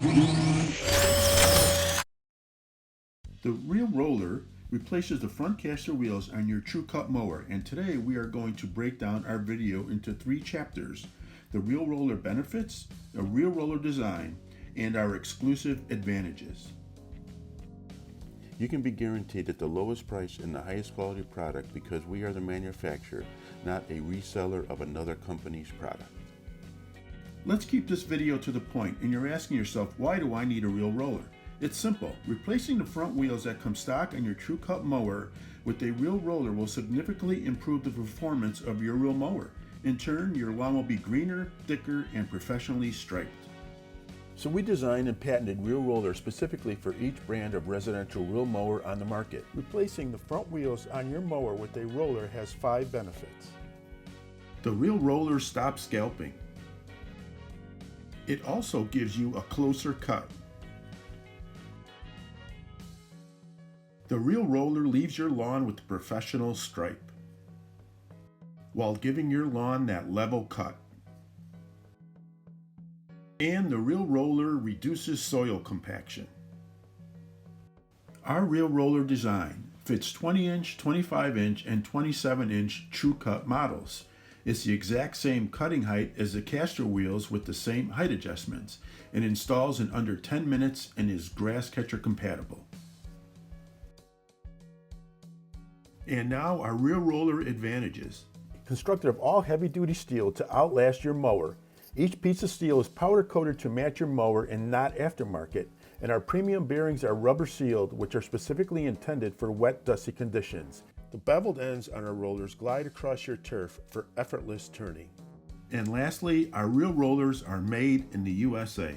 The Reel Roller replaces the front caster wheels on your Tru Cut mower, and today we are going to break down our video into 3 chapters: the Reel Roller benefits, a Reel Roller design, and our exclusive advantages. You can be guaranteed at the lowest price and the highest quality product because we are the manufacturer, not a reseller of another company's product. Let's keep this video to the point, and you're asking yourself, why do I need a Reel Roller? It's simple. Replacing the front wheels that come stock on your Tru Cut mower with a Reel Roller will significantly improve the performance of your reel mower. In turn, your lawn will be greener, thicker, and professionally striped. So we designed and patented Reel Roller specifically for each brand of residential reel mower on the market. Replacing the front wheels on your mower with a roller has 5 benefits. The Reel Roller stops scalping. It also gives you a closer cut. The Reel Roller leaves your lawn with a professional stripe, while giving your lawn that level cut. And the Reel Roller reduces soil compaction. Our Reel Roller design fits 20-inch, 25-inch, and 27-inch Tru Cut models. It's the exact same cutting height as the caster wheels with the same height adjustments, and installs in under 10 minutes and is grass catcher compatible. And now our Reel Roller advantages. Constructed of all heavy-duty steel to outlast your mower. Each piece of steel is powder coated to match your mower and not aftermarket, and our premium bearings are rubber sealed, which are specifically intended for wet, dusty conditions. The beveled ends on our rollers glide across your turf for effortless turning. And lastly, our Reel Rollers are made in the USA.